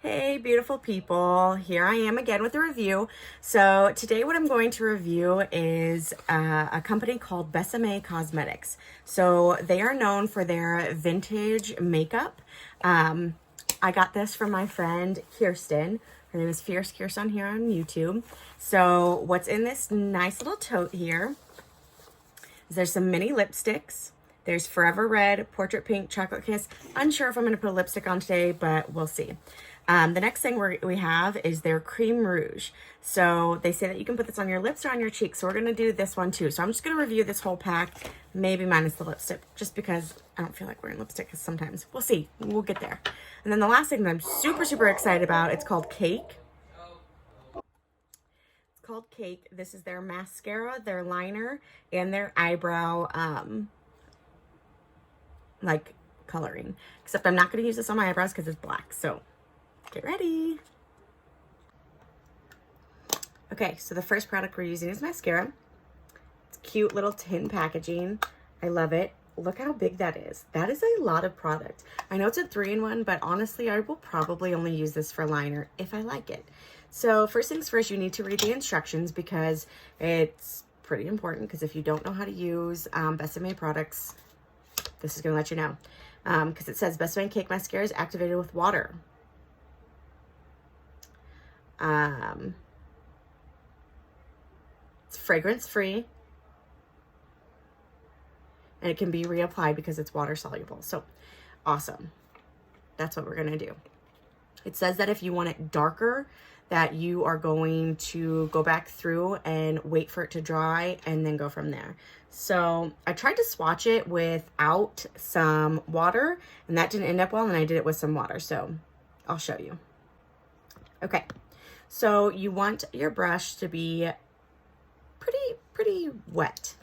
Hey, beautiful people. Here I am again with a review. So today what I'm going to review is a company called Besame Cosmetics. So they are known for their vintage makeup. I got this from my friend Kirsten. Her name is Fierce Kirsten here on YouTube. So what's in this nice little tote here is there's some mini lipsticks. There's Forever Red, Portrait Pink, Chocolate Kiss. Unsure if I'm going to put a lipstick on today, but we'll see. The next thing we have is their Cream Rouge. So they say that you can put this on your lips or on your cheeks. So we're going to do this one too. So I'm just going to review this whole pack, maybe minus the lipstick, just because I don't feel like wearing lipstick sometimes. We'll see. We'll get there. And then the last thing that I'm super excited about, it's called Cake. It's called Cake. This is their mascara, their liner, and their eyebrow like coloring. Except I'm not going to use this on my eyebrows because it's black. So get ready. Okay, so the first product we're using is mascara. It's cute little tin packaging. I love it. Look how big that is. That is a lot of product. I know it's a 3-in-1, but honestly, I will probably only use this for liner if I like it. So first things first, you need to read the instructions because it's pretty important, because if you don't know how to use Besame products, this is going to let you know. Because it says Besame Cake Mascara is activated with water. It's fragrance free, and it can be reapplied because it's water soluble. So awesome. That's what we're going to do. It says that if you want it darker, that you are going to go back through and wait for it to dry and then go from there. So I tried to swatch it without some water, and that didn't end up well, and I did it with some water. So I'll show you. Okay. So you want your brush to be pretty wet,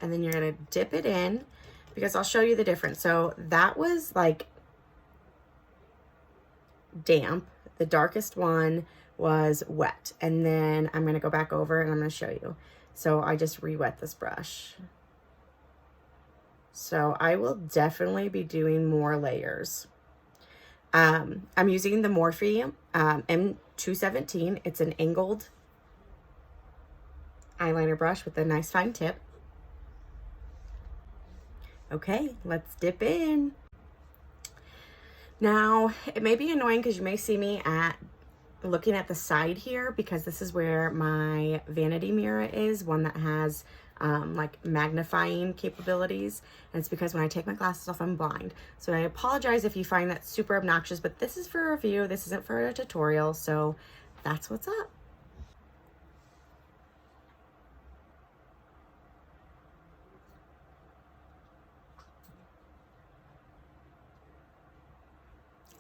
and then you're going to dip it in, because I'll show you the difference. So that was like damp. The darkest one was wet, and then I'm going to go back over and I'm going to show you. So I just re-wet this brush. So I will definitely be doing more layers. I'm using the Morphe M217. It's an angled eyeliner brush with a nice fine tip. Okay, let's dip in. Now, it may be annoying because you may see me looking at the side here, because this is where my vanity mirror is, one that has like magnifying capabilities, and it's because when I take my glasses off, I'm blind. So I apologize if you find that super obnoxious, but this is for a review. This isn't for a tutorial, so that's what's up.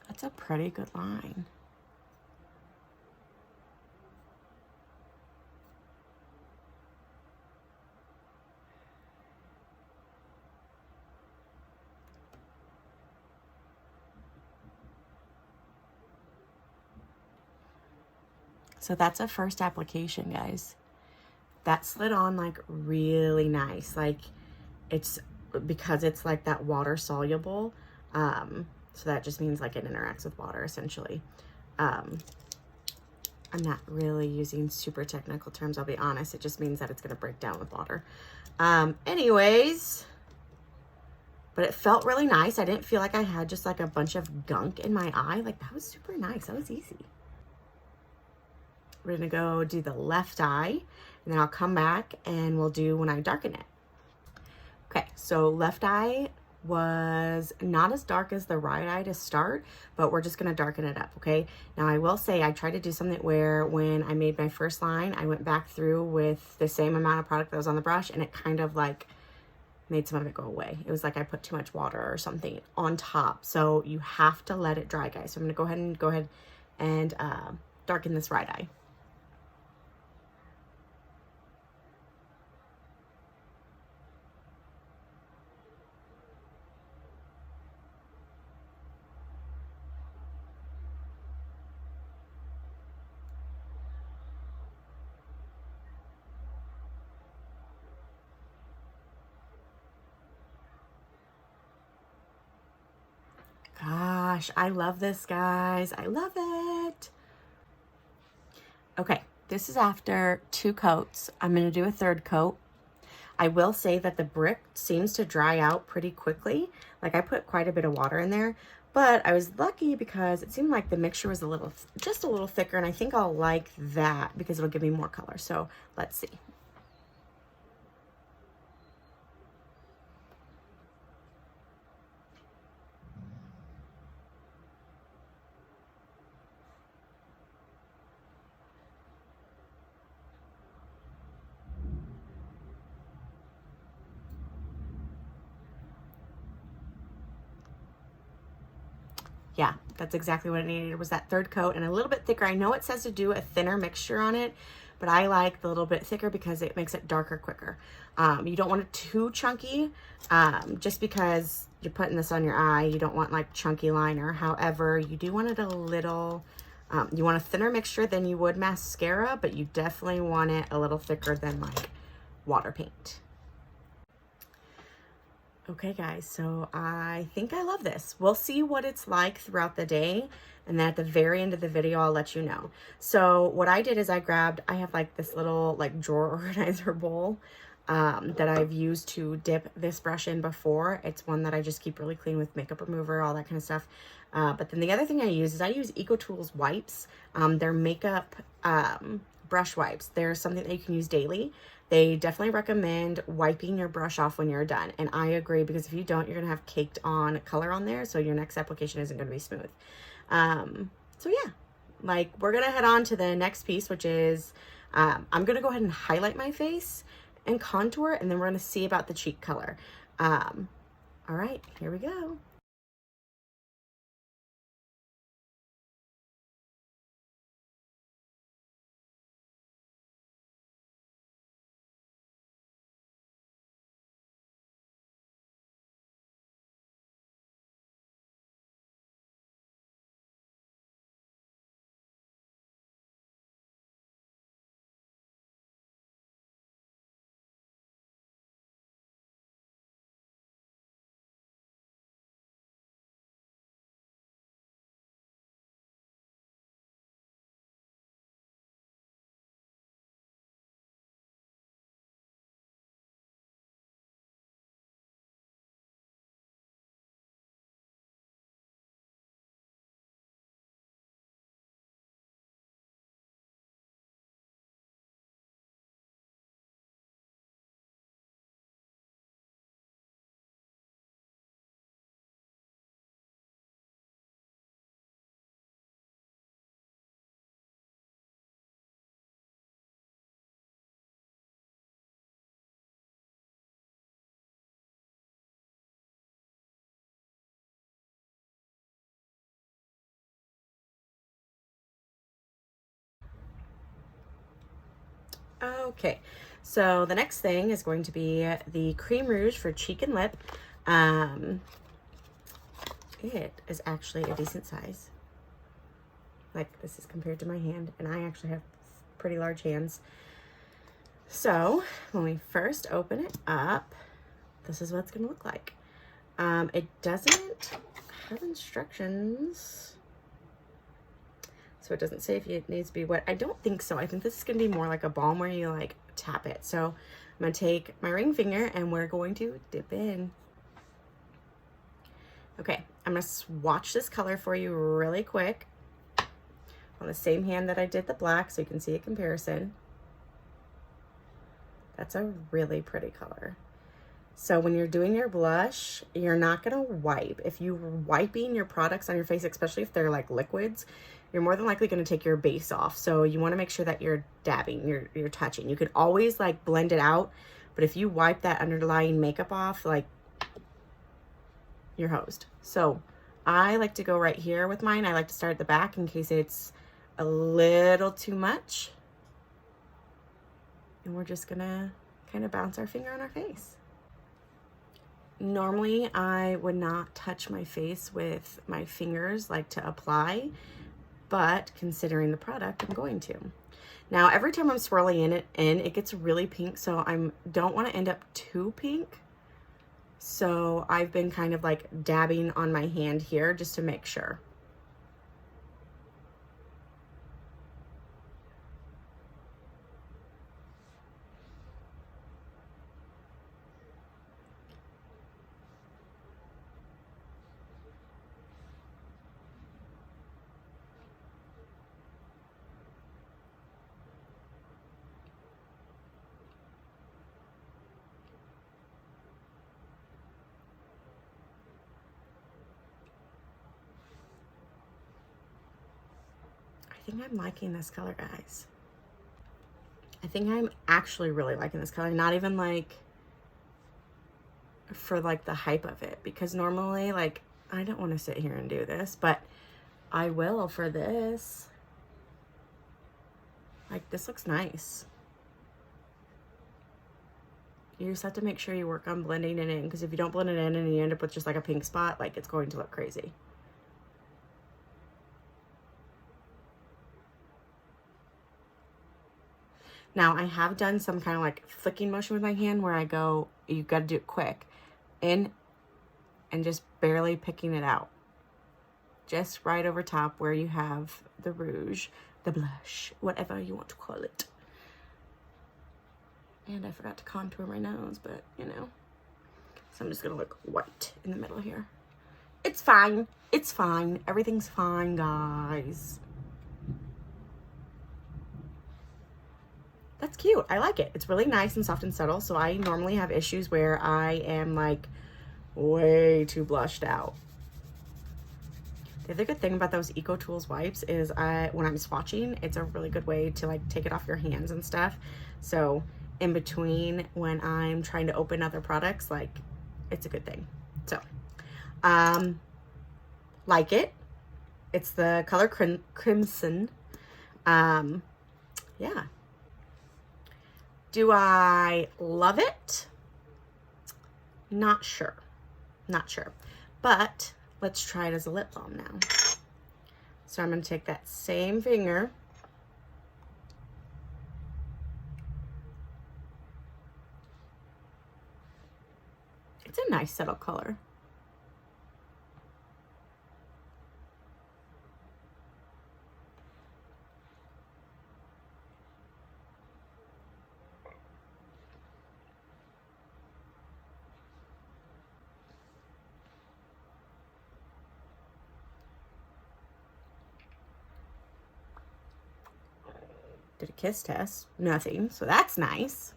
That's a pretty good line. So that's a first application, guys. That slid on like really nice. Like it's because it's like that water soluble. So that just means like it interacts with water essentially. I'm not really using super technical terms, I'll be honest. It just means that it's going to break down with water. Anyways, but it felt really nice. I didn't feel like I had just like a bunch of gunk in my eye. Like that was super nice. That was easy. We're going to go do the left eye, and then I'll come back and we'll do when I darken it. Okay, so left eye was not as dark as the right eye to start, but we're just going to darken it up, okay? Now, I will say I tried to do something where when I made my first line, I went back through with the same amount of product that was on the brush, and it kind of like made some of it go away. It was like I put too much water or something on top. So you have to let it dry, guys. So I'm going to go ahead and darken this right eye. Gosh, I love this, guys. I love it. Okay, this is after 2 coats. I'm gonna do a 3rd coat. I will say that the brick seems to dry out pretty quickly. Like, I put quite a bit of water in there, but I was lucky because it seemed like the mixture was just a little thicker, and I think I'll like that because it'll give me more color. So let's see. Yeah, that's exactly what it needed. It was that 3rd coat and a little bit thicker. I know it says to do a thinner mixture on it, but I like the little bit thicker because it makes it darker quicker. You don't want it too chunky, just because you're putting this on your eye. You don't want like chunky liner. However, you do want it a little, you want a thinner mixture than you would mascara, but you definitely want it a little thicker than like water paint. Okay guys, so I think I love this. We'll see what it's like throughout the day, and then at the very end of the video, I'll let you know. So what I did is I have like this little like drawer organizer bowl that I've used to dip this brush in before. It's one that I just keep really clean with makeup remover, all that kind of stuff. But then the other thing I use EcoTools wipes. They're makeup brush wipes. They're something that you can use daily. They definitely recommend wiping your brush off when you're done. And I agree, because if you don't, you're going to have caked on color on there. So your next application isn't going to be smooth. So yeah, like, we're going to head on to the next piece, which is, I'm going to go ahead and highlight my face and contour, and then we're going to see about the cheek color. All right, here we go. Okay, so the next thing is going to be the cream rouge for cheek and lip. It is actually a decent size. Like, this is compared to my hand, and I actually have pretty large hands. So when we first open it up, this is what it's going to look like. It doesn't have instructions, so it doesn't say if it needs to be wet. I don't think so. I think this is going to be more like a balm where you like tap it. So I'm going to take my ring finger and we're going to dip in. Okay, I'm going to swatch this color for you really quick on the same hand that I did the black, so you can see a comparison. That's a really pretty color. So when you're doing your blush, you're not gonna wipe. If you're wiping your products on your face, especially if they're like liquids, you're more than likely gonna take your base off. So you wanna make sure that you're dabbing, you're touching. You can always like blend it out, but if you wipe that underlying makeup off, like, you're hosed. So I like to go right here with mine. I like to start at the back in case it's a little too much. And we're just gonna kind of bounce our finger on our face. Normally, I would not touch my face with my fingers, like, to apply, but considering the product, I'm going to. Now, every time I'm swirling it gets really pink, so I don't want to end up too pink. So I've been kind of like dabbing on my hand here just to make sure. think I'm liking this color, guys. I think I'm actually really liking this color. Not even like for like the hype of it, because normally like I don't want to sit here and do this, but I will for this. Like, this looks nice. You just have to make sure you work on blending it in, because if you don't blend it in and you end up with just like a pink spot, like, it's going to look crazy. Now, I have done some kind of like flicking motion with my hand where I go, you got to do it quick, in and just barely picking it out. Just right over top where you have the rouge, the blush, whatever you want to call it. And I forgot to contour my nose, but you know. So I'm just gonna look white in the middle here. It's fine. It's fine. Everything's fine, guys. That's cute. I like it. It's really nice and soft and subtle. So I normally have issues where I am like way too blushed out. The other good thing about those Eco Tools wipes is when I'm swatching, it's a really good way to like take it off your hands and stuff. So in between when I'm trying to open other products, like, it's a good thing. So, like it. It's the color Crimson. Yeah. Do I love it? Not sure. Not sure. But let's try it as a lip balm now. So I'm going to take that same finger. It's a nice subtle color. Did a kiss test, nothing, so that's nice.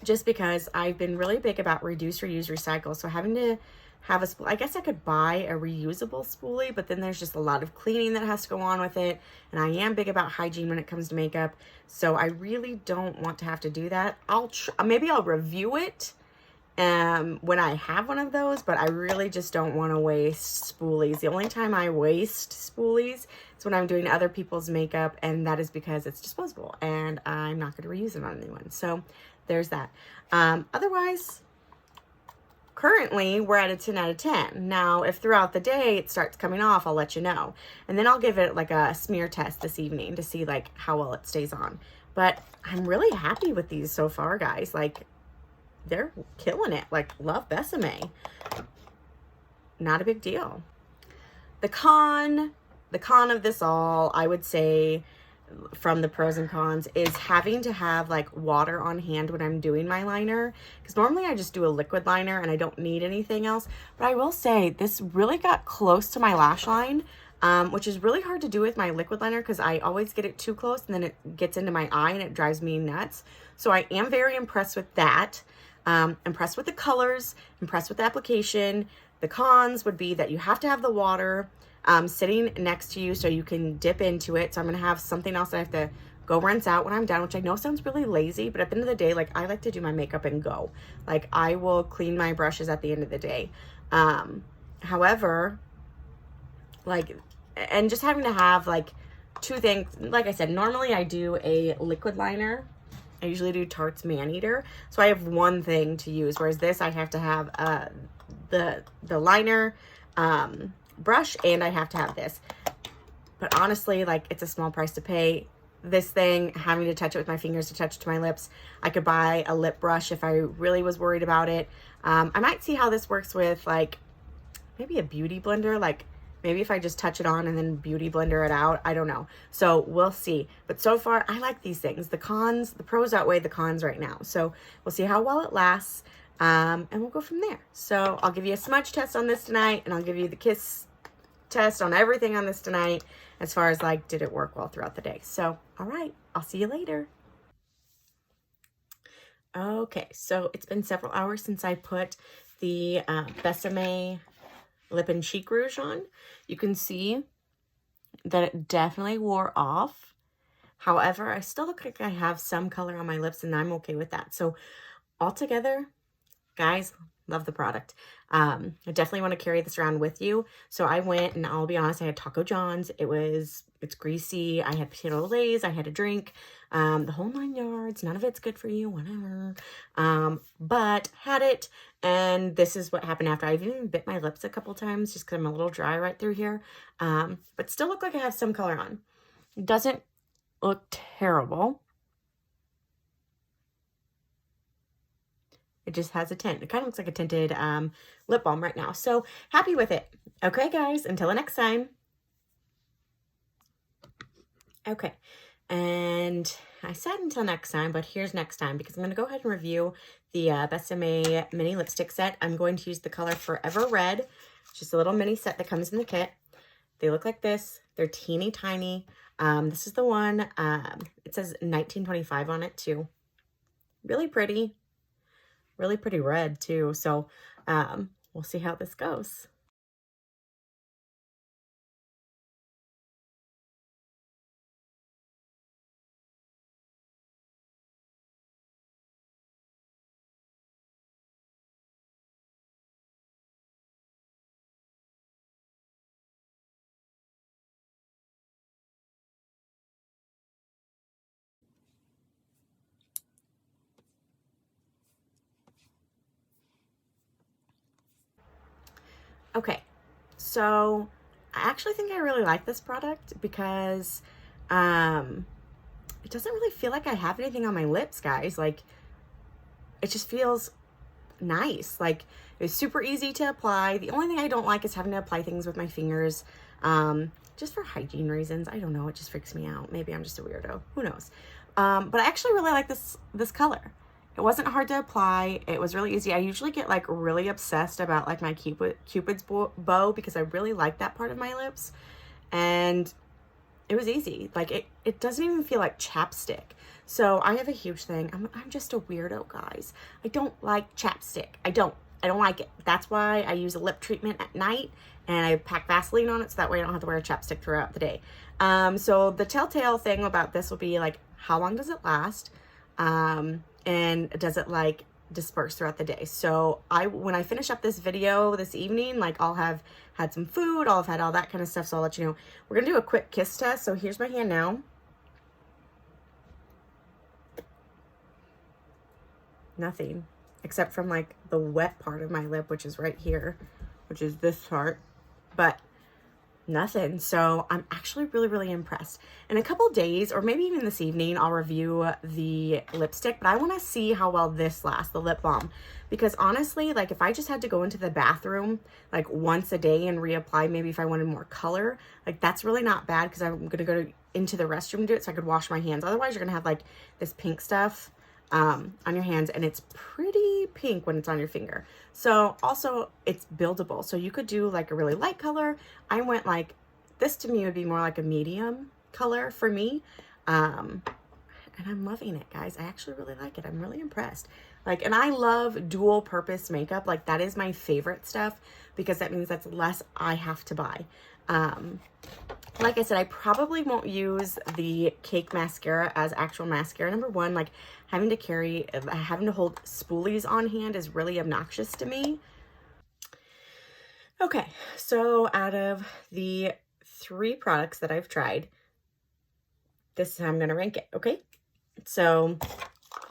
Just because I've been really big about reduce, reuse, recycle. So having to have a spool, I guess I could buy a reusable spoolie, but then there's just a lot of cleaning that has to go on with it. And I am big about hygiene when it comes to makeup. So I really don't want to have to do that. Maybe I'll review it when I have one of those, but I really just don't want to waste spoolies. The only time I waste spoolies is when I'm doing other people's makeup, and that is because it's disposable and I'm not going to reuse it on anyone. So there's that. Otherwise, currently we're at a 10 out of 10. Now, if throughout the day it starts coming off, I'll let you know. And then I'll give it like a smear test this evening to see like how well it stays on. But I'm really happy with these so far, guys. Like, they're killing it. Like, love Besame. Not a big deal. The con of this all, I would say, from the pros and cons, is having to have like water on hand when I'm doing my liner, because normally I just do a liquid liner and I don't need anything else. But I will say this really got close to my lash line, which is really hard to do with my liquid liner because I always get it too close and then it gets into my eye and it drives me nuts. So I am very impressed with that. Impressed with the colors, impressed with the application. The cons would be that you have to have the water sitting next to you so you can dip into it. So I'm going to have something else that I have to go rinse out when I'm done, which I know sounds really lazy, but at the end of the day, like, I like to do my makeup and go. Like, I will clean my brushes at the end of the day. However, like, and just having to have like two things, like I said, normally I do a liquid liner. I usually do Tarte's Man-Eater. So I have one thing to use, whereas this I have to have the liner, brush, and I have to have this. But honestly, like, it's a small price to pay. this thing, having to touch it with my fingers to touch it to my lips. I could buy a lip brush if I really was worried about it. I might see how this works with like maybe a beauty blender, like maybe if I just touch it on and then beauty blender it out, I don't know. So we'll see. But so far, I like these things. The pros outweigh the cons right now. So we'll see how well it lasts, and we'll go from there. So I'll give you a smudge test on this tonight, and I'll give you the kiss test on everything on this tonight as far as like, did it work well throughout the day? So, all right, I'll see you later. Okay, so it's been several hours since I put the Besame Lip and Cheek Rouge on. You can see that it definitely wore off. However, I still look like I have some color on my lips, and I'm okay with that. So altogether, guys, love the product. I definitely want to carry this around with you. So I went, and I'll be honest, I had Taco John's. It's greasy. I had potato Lays. I had a drink. The whole 9 yards. None of it's good for you, whatever. But had it, and this is what happened after. I've even bit my lips a couple times just because I'm a little dry right through here. But still look like I have some color on. It doesn't look terrible. It just has a tint. It kind of looks like a tinted lip balm right now. So happy with it. Okay, guys, until the next time. Okay, and I said until next time, but here's next time, because I'm going to go ahead and review the Besame mini lipstick set. I'm going to use the color Forever Red. It's just a little mini set that comes in the kit. They look like this. They're teeny tiny. This is the one, it says 1925 on it too. Really pretty red too. So we'll see how this goes. Okay, so I actually think I really like this product because it doesn't really feel like I have anything on my lips, guys. Like, it just feels nice. Like, it's super easy to apply. The only thing I don't like is having to apply things with my fingers, just for hygiene reasons. I don't know, it just freaks me out. Maybe I'm just a weirdo, who knows. But I actually really like this color. It wasn't hard to apply. It was really easy. I usually get like really obsessed about like my Cupid's bow because I really like that part of my lips. And it was easy. Like it doesn't even feel like chapstick. So I have a huge thing. I'm just a weirdo, guys. I don't like chapstick. I don't like it. That's why I use a lip treatment at night and I pack Vaseline on it so that way I don't have to wear a chapstick throughout the day. So the telltale thing about this will be like, how long does it last? And does it like disperse throughout the day? So when I finish up this video this evening, like I'll have had some food, I'll have had all that kind of stuff. So I'll let you know. We're going to do a quick kiss test. So here's my hand now. Nothing except from like the wet part of my lip, which is right here, which is this part, but nothing. So I'm actually really impressed. In a couple days, or maybe even this evening, I'll review the lipstick, but I want to see how well this lasts, the lip balm, because honestly, like if I just had to go into the bathroom like once a day and reapply, maybe if I wanted more color, like that's really not bad because I'm going to go into the restroom and do it so I could wash my hands. Otherwise, you're going to have like this pink stuff on your hands, and it's pretty pink when it's on your finger. So also it's buildable, so you could do like a really light color. I went like this, to me would be more like a medium color for me, and I'm loving it, guys. I actually really like it. I'm really impressed. Like, and I love dual purpose makeup. Like that is my favorite stuff because that means that's less I have to buy. Like I said, I probably won't use the cake mascara as actual mascara. Number one, like having to hold spoolies on hand is really obnoxious to me. Okay, so out of the 3 products that I've tried, this is how I'm going to rank it, okay? So,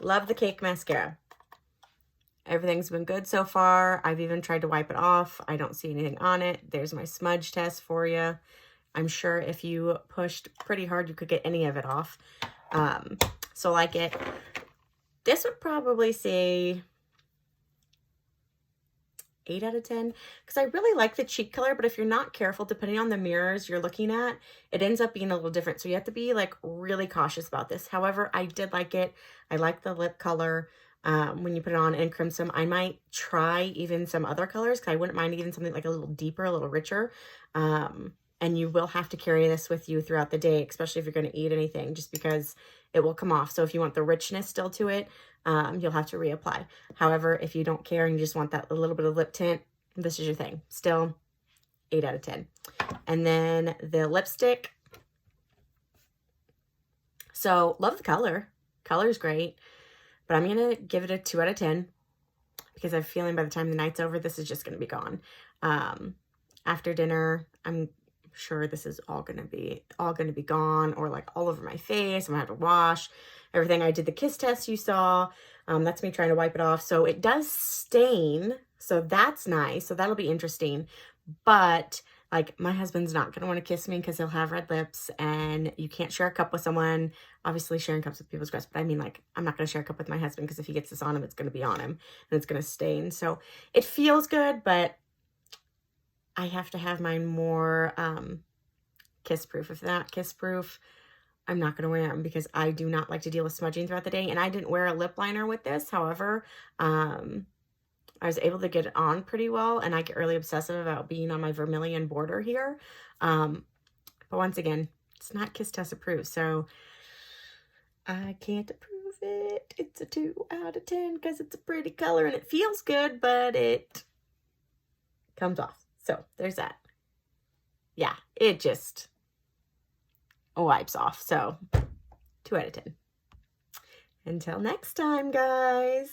love the cake mascara. Everything's been good so far. I've even tried to wipe it off. I don't see anything on it. There's my smudge test for you. I'm sure if you pushed pretty hard, you could get any of it off. So like it, this would probably say 8 out of 10, because I really like the cheek color, but if you're not careful, depending on the mirrors you're looking at, it ends up being a little different. So you have to be like really cautious about this. However, I did like it. I like the lip color when you put it on in crimson. I might try even some other colors, because I wouldn't mind even something like a little deeper, a little richer. And you will have to carry this with you throughout the day, especially if you're going to eat anything, just because it will come off. So if you want the richness still to it, you'll have to reapply. However, if you don't care and you just want that little bit of lip tint, this is your thing. Still 8 out of 10. And then the lipstick. So love the color. Color's great. But I'm going to give it a 2 out of 10 because I'm feeling by the time the night's over, this is just going to be gone. After dinner, I'm sure this is all going to be gone, or like all over my face. I'm going to have to wash everything. I did the kiss test you saw. That's me trying to wipe it off. So it does stain. So that's nice. So that'll be interesting. But like, my husband's not going to want to kiss me because he'll have red lips, and you can't share a cup with someone. Obviously sharing cups with people's gross, but I mean, like, I'm not going to share a cup with my husband, because if he gets this on him, it's going to be on him and it's going to stain. So it feels good, but I have to have mine more kiss proof. If they're not kiss proof, I'm not going to wear them, because I do not like to deal with smudging throughout the day. And I didn't wear a lip liner with this. However, I was able to get it on pretty well, and I get really obsessive about being on my vermilion border here. But once again, it's not kiss test approved, so I can't approve it. It's a 2 out of 10 because it's a pretty color and it feels good, but it comes off. So there's that. Yeah, it just wipes off. So 2 out of 10. Until next time, guys.